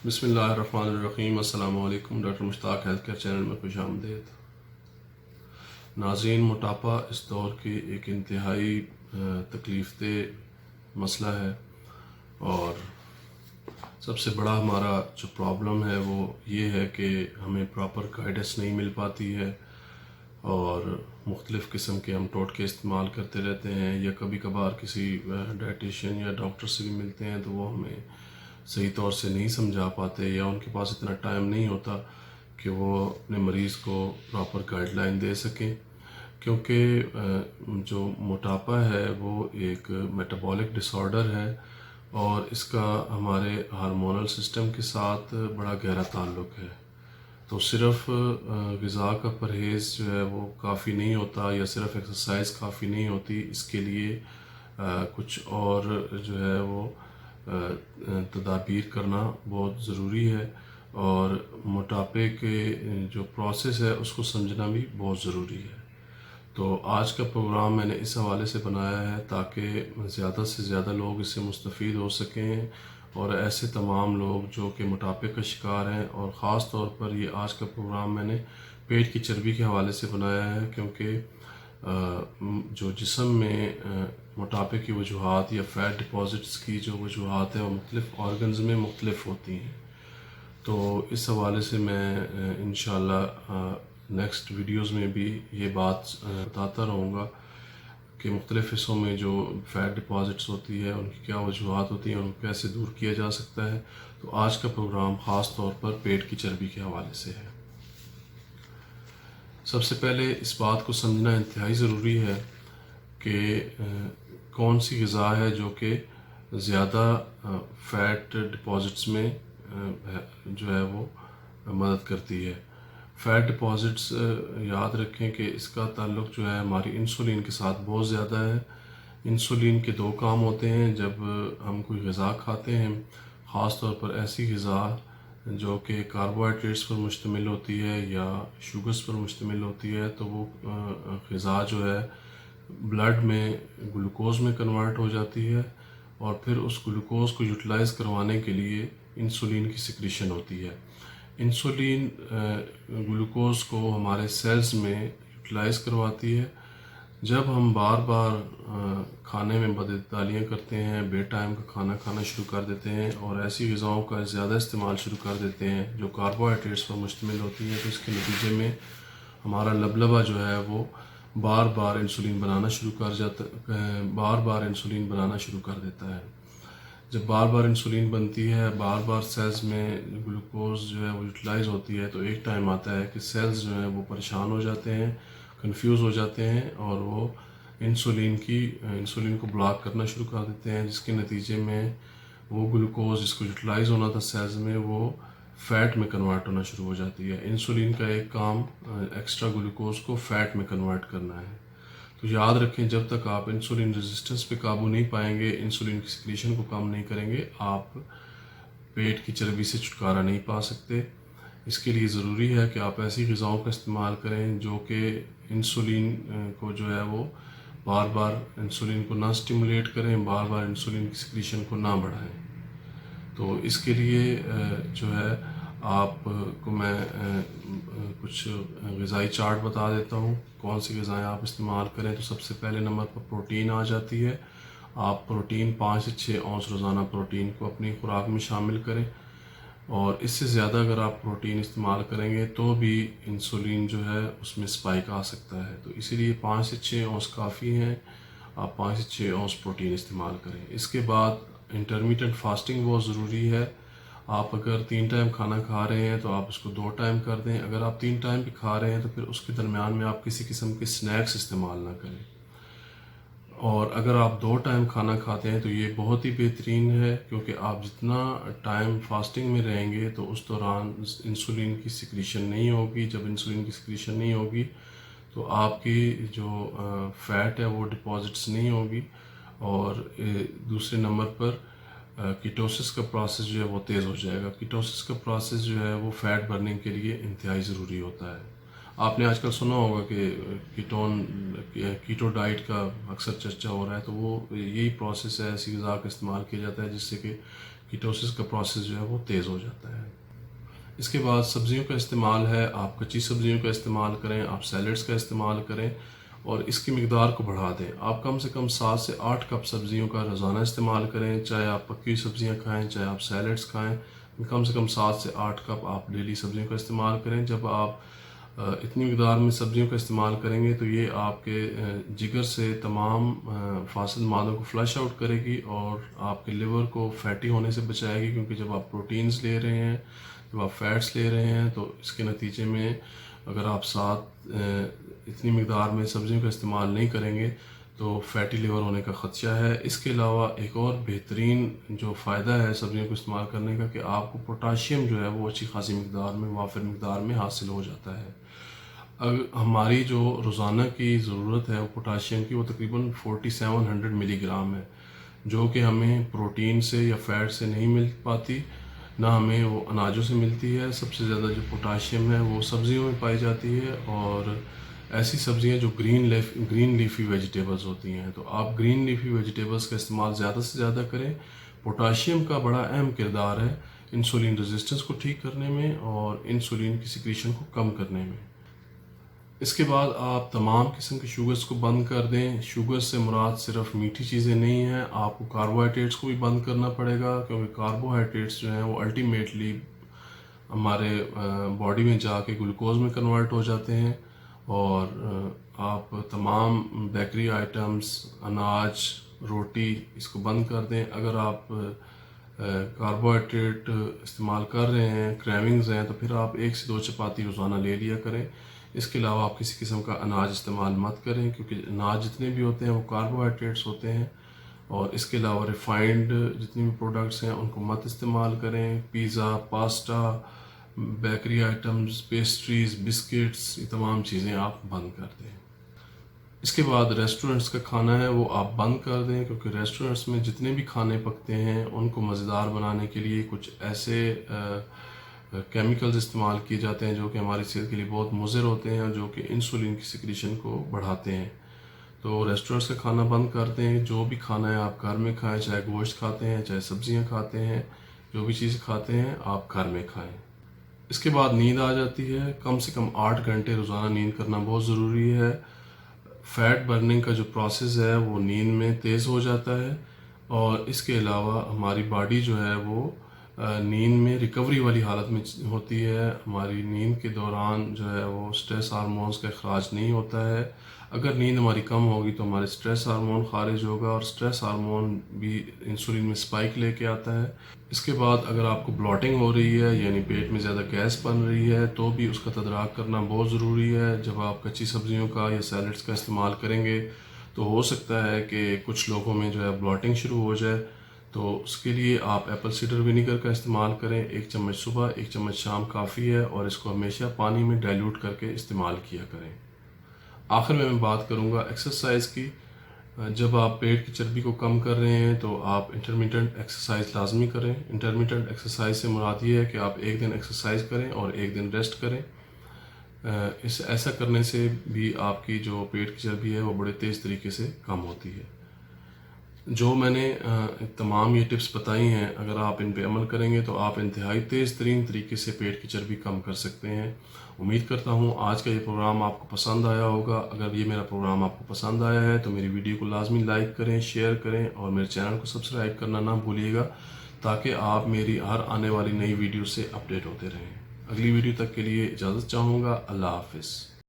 بسم اللہ الرحمن الرحیم۔ السلام علیکم۔ ڈاکٹر مشتاق ہیلتھ کیئر چینل میں خوش آمدید۔ ناظرین، موٹاپا اس دور کی ایک انتہائی تکلیف دہ مسئلہ ہے، اور سب سے بڑا ہمارا جو پرابلم ہے وہ یہ ہے کہ ہمیں پراپر گائیڈنس نہیں مل پاتی ہے، اور مختلف قسم کے ہم ٹوٹکے استعمال کرتے رہتے ہیں، یا کبھی کبھار کسی ڈائٹیشین یا ڈاکٹر سے بھی ملتے ہیں تو وہ ہمیں صحیح طور سے نہیں سمجھا پاتے، یا ان کے پاس اتنا ٹائم نہیں ہوتا کہ وہ اپنے مریض کو پراپر گائیڈ لائن دے سکیں، کیونکہ جو موٹاپا ہے وہ ایک میٹابولک ڈس آرڈر ہے، اور اس کا ہمارے ہارمونل سسٹم کے ساتھ بڑا گہرا تعلق ہے۔ تو صرف غذا کا پرہیز جو ہے وہ کافی نہیں ہوتا، یا صرف ایکسرسائز کافی نہیں ہوتی، اس کے لیے کچھ اور جو ہے وہ تدابیر کرنا بہت ضروری ہے، اور موٹاپے کے جو پروسیس ہے اس کو سمجھنا بھی بہت ضروری ہے۔ تو آج کا پروگرام میں نے اس حوالے سے بنایا ہے تاکہ زیادہ سے زیادہ لوگ اس سے مستفید ہو سکیں، اور ایسے تمام لوگ جو کہ موٹاپے کا شکار ہیں، اور خاص طور پر یہ آج کا پروگرام میں نے پیٹ کی چربی کے حوالے سے بنایا ہے، کیونکہ جو جسم میں موٹاپے کی وجوہات یا فیٹ ڈپازٹس کی جو وجوہات ہیں وہ مختلف آرگنز میں مختلف ہوتی ہیں۔ تو اس حوالے سے میں انشاءاللہ نیکسٹ ویڈیوز میں بھی یہ بات بتاتا رہوں گا کہ مختلف حصوں میں جو فیٹ ڈپازٹس ہوتی ہے ان کی کیا وجوہات ہوتی ہیں، ان کو کیسے دور کیا جا سکتا ہے۔ تو آج کا پروگرام خاص طور پر پیٹ کی چربی کے حوالے سے ہے۔ سب سے پہلے اس بات کو سمجھنا انتہائی ضروری ہے کہ کون سی غذا ہے جو کہ زیادہ فیٹ ڈپازٹس میں جو ہے وہ مدد کرتی ہے۔ فیٹ ڈپازٹس یاد رکھیں کہ اس کا تعلق جو ہے ہماری انسولین کے ساتھ بہت زیادہ ہے۔ انسولین کے دو کام ہوتے ہیں جب ہم کوئی غذا کھاتے ہیں، خاص طور پر ایسی غذا جو کہ کاربوہائیڈریٹس پر مشتمل ہوتی ہے یا شوگرز پر مشتمل ہوتی ہے، تو وہ غذا جو ہے بلڈ میں گلوکوز میں کنورٹ ہو جاتی ہے، اور پھر اس گلوکوز کو یوٹیلائز کروانے کے لیے انسولین کی سیکریشن ہوتی ہے۔ انسولین گلوکوز کو ہمارے سیلز میں یوٹیلائز کرواتی ہے۔ جب ہم بار بار کھانے میں بدعتالیاں کرتے ہیں، بے ٹائم کا کھانا کھانا شروع کر دیتے ہیں، اور ایسی غذاؤں کا زیادہ استعمال شروع کر دیتے ہیں جو کاربوہائیڈریٹس پر مشتمل ہوتی ہیں، تو اس کے نتیجے میں ہمارا لبلبہ جو ہے وہ بار بار انسولین بنانا شروع کر دیتا ہے۔ جب بار بار انسولین بنتی ہے، بار بار سیلز میں گلوکوز جو ہے وہ یوٹیلائز ہوتی ہے، تو ایک ٹائم آتا ہے کہ سیلز جو ہیں وہ پریشان ہو جاتے ہیں، کنفیوز ہو جاتے ہیں، اور وہ انسولین کو بلاک کرنا شروع کر دیتے ہیں، جس کے نتیجے میں وہ گلوکوز جس کو یوٹیلائز ہونا تھا سیلز میں، وہ فیٹ میں کنورٹ ہونا شروع ہو جاتی ہے۔ انسولین کا ایک کام ایکسٹرا گلوکوز کو فیٹ میں کنورٹ کرنا ہے۔ تو یاد رکھیں، جب تک آپ انسولین ریزسٹنس پہ قابو نہیں پائیں گے، انسولین کی سیکریشن کو کم نہیں کریں گے، آپ پیٹ کی چربی سے چھٹکارا نہیں پا سکتے۔ اس کے لیے ضروری ہے کہ آپ ایسی غذاؤں کا استعمال کریں جو کہ انسولین کو جو ہے وہ بار بار انسولین کو نہ سٹیمولیٹ کریں، بار بار انسولین کی سیکریشن کو نہ بڑھائیں۔ تو اس کے لیے جو ہے آپ کو میں کچھ غذائی چارٹ بتا دیتا ہوں، کون سی غذائیں آپ استعمال کریں۔ تو سب سے پہلے نمبر پر پروٹین آ جاتی ہے۔ آپ پروٹین 5 سے 6 اونس روزانہ پروٹین کو اپنی خوراک میں شامل کریں، اور اس سے زیادہ اگر آپ پروٹین استعمال کریں گے تو بھی انسولین جو ہے اس میں اسپائک آ سکتا ہے۔ تو اسی لیے 5 سے 6 اونس کافی ہیں، آپ 5 سے 6 اونس پروٹین استعمال کریں۔ اس کے بعد انٹرمیٹنٹ فاسٹنگ بہت ضروری ہے۔ آپ اگر 3 ٹائم کھانا کھا رہے ہیں تو آپ اس کو 2 ٹائم کر دیں۔ اگر آپ 3 ٹائم بھی کھا رہے ہیں تو پھر اس کے درمیان میں آپ کسی قسم کے سنیکس استعمال نہ کریں، اور اگر آپ 2 ٹائم کھانا کھاتے ہیں تو یہ بہت ہی بہترین ہے، کیونکہ آپ جتنا ٹائم فاسٹنگ میں رہیں گے تو اس دوران انسولین کی سیکریشن نہیں ہوگی۔ جب انسولین کی سیکریشن نہیں ہوگی تو آپ کی جو فیٹ ہے وہ ڈپازٹس نہیں ہوگی، اور دوسرے نمبر پر کیٹوسس کا پروسیس جو ہے وہ تیز ہو جائے گا۔ کیٹوسس کا پروسیس جو ہے وہ فیٹ برننگ کے لیے انتہائی ضروری ہوتا ہے۔ آپ نے آج کل سنا ہوگا کہ کیٹو ڈائٹ کا اکثر چرچا ہو رہا ہے، تو وہ یہی پروسیس ہے، ایسی غذا کا استعمال کیا جاتا ہے جس سے کہ कीटोसिस का प्रोसेस जो है वो तेज़ हो जाता है। इसके बाद सब्ज़ियों का इस्तेमाल है, आप कच्ची सब्ज़ियों का इस्तेमाल करें, आप सैलड्स का इस्तेमाल करें और इसकी मिक़दार को बढ़ा दें। आप कम से कम 7 से 8 कप सब्ज़ियों का रोज़ाना इस्तेमाल करें, चाहे आप पकी हुई सब्ज़ियाँ खाएँ, चाहे आप सैलड्स खाएँ। कम से कम 7 से 8 कप आप डेली सब्ज़ियों का इस्तेमाल करें। जब आप इतनी मिक़दार में सब्ज़ियों का इस्तेमाल करेंगे तो ये आपके जिगर से तमाम फासिद मादों को फ्लश आउट करेगी और आपके लिवर को फैटी होने से बचाएगी, क्योंकि जब आप प्रोटीन्स ले रहे हैं, जब आप फैट्स ले रहे हैं, तो इसके नतीजे में अगर आप इतनी मिक़दार में सब्ज़ियों का इस्तेमाल नहीं करेंगे तो फैटी लिवर होने का ख़दशा है। इसके अलावा एक और बेहतरीन जो फ़ायदा है सब्ज़ियों को इस्तेमाल करने का कि आपको पोटाशियम जो है वो अच्छी खासी मिक़दार में, वाफ़िर मिक़दार में हासिल हो जाता है। अगर हमारी जो रोज़ाना की ज़रूरत है वो पोटाशियम की, वो तकरीबन 4700 मिलीग्राम है, जो कि हमें प्रोटीन से या फ़ैट से नहीं मिल पाती, ना हमें वो अनाजों से मिलती है। सबसे ज़्यादा जो पोटाशियम है वो सब्ज़ियों में पाई जाती है, और ऐसी सब्ज़ियाँ जो ग्रीन लीफ़ी वेजिटेबल्स होती हैं। तो आप ग्रीन लीफ़ी वेजिटेबल्स का इस्तेमाल ज़्यादा से ज़्यादा करें। पोटाशियम का बड़ा अहम किरदार है इंसुलिन रेजिस्टेंस को ठीक करने में और इंसुलिन की सिक्रीशन को कम करने में। इसके बाद आप तमाम किस्म के शुगर्स को बंद कर दें। शुगर से मुराद सिर्फ मीठी चीज़ें नहीं हैं, आपको कार्बोहाइड्रेट्स को भी बंद करना पड़ेगा, क्योंकि कार्बोहाइड्रेट्स जो हैं वो अल्टीमेटली हमारे बॉडी में जाके ग्लूकोज में कन्वर्ट हो जाते हैं। और आप तमाम बेकरी आइटम्स, अनाज, रोटी, इसको बंद कर दें। अगर आप कार्बोहाइड्रेट इस्तेमाल कर रहे हैं, क्रेविंग्स हैं, तो फिर आप 1 से 2 चपाती रोज़ाना ले लिया करें। इसके अलावा आप किसी किस्म का अनाज इस्तेमाल मत करें, क्योंकि अनाज जितने भी होते हैं वो कार्बोहाइड्रेट्स होते हैं। और इसके अलावा रिफाइंड जितनी भी प्रोडक्ट्स हैं उनको मत इस्तेमाल करें। Pizza, pasta, bakery items, pastries, biscuits, ये तमाम चीज़ें आप बंद कर दें। इसके बाद रेस्टोरेंट्स का खाना है वो आप बंद कर दें, क्योंकि रेस्टोरेंट्स में जितने भी खाने पकते हैं उनको मज़ेदार बनाने के लिए कुछ ऐसे केमिकल्स इस्तेमाल किए जाते हैं जो कि हमारी सेहत के लिए बहुत मुज़र होते हैं, जो कि इंसुलिन की सिक्रीशन को बढ़ाते हैं। तो रेस्टोरेंट्स का खाना बंद कर दें। जो भी खाना है आप घर में खाएं, चाहे गोश्त खाते हैं, चाहे सब्जियां खाते हैं, जो भी चीज़ खाते हैं आप घर में खाएं। इसके बाद नींद आ जाती है। कम से कम 8 घंटे रोज़ाना नींद करना बहुत ज़रूरी है। फ़ैट बर्निंग का जो प्रोसेस है वो नींद में तेज़ हो जाता है, और इसके अलावा हमारी बॉडी जो है वो नींद में रिकवरी वाली हालत में होती है। हमारी नींद के दौरान जो है वो स्ट्रेस हार्मोन्स का अखराज नहीं होता है। अगर नींद हमारी कम होगी तो हमारे स्ट्रेस हार्मोन खारिज होगा, और स्ट्रेस हार्मोन भी इंसुलिन में स्पाइक लेके आता है। इसके बाद अगर आपको ब्लॉटिंग हो रही है, यानी पेट में ज़्यादा गैस बन रही है, तो भी उसका तदराक करना बहुत ज़रूरी है। जब आप कच्ची सब्जियों का या सैलड्स का इस्तेमाल करेंगे तो हो सकता है कि कुछ लोगों में जो है ब्लॉटिंग शुरू हो जाए। तो उसके लिए आप एप्पल सीडर विनीगर का इस्तेमाल करें। 1 चम्मच सुबह, 1 चम्मच शाम काफ़ी है, और इसको हमेशा पानी में डाइल्यूट करके इस्तेमाल किया करें। आखिर में मैं बात करूँगा एक्सरसाइज की। जब आप पेट की चर्बी को कम कर रहे हैं तो आप इंटरमिटेंट एक्सरसाइज लाजमी करें। इंटरमिटेंट एक्सरसाइज से मुराद ये है कि आप एक दिन एक्सरसाइज करें और एक दिन रेस्ट करें। ऐसा करने से भी आपकी जो पेट की चर्बी है वो बड़े तेज़ तरीके से कम होती है। जो मैंने तमाम ये टिप्स बताई हैं, अगर आप इन पे अमल करेंगे तो आप इंतहाई तेज़ तरीन तरीके से पेट की चर्बी कम कर सकते हैं। उम्मीद करता हूँ आज का ये प्रोग्राम आपको पसंद आया होगा। अगर ये मेरा प्रोग्राम आपको पसंद आया है तो मेरी वीडियो को लाजमी लाइक करें, शेयर करें, और मेरे चैनल को सब्सक्राइब करना ना भूलिएगा, ताकि आप मेरी हर आने वाली नई वीडियो से अपडेट होते रहें। अगली वीडियो तक के लिए इजाज़त चाहूँगा। अल्लाह हाफ़िज़।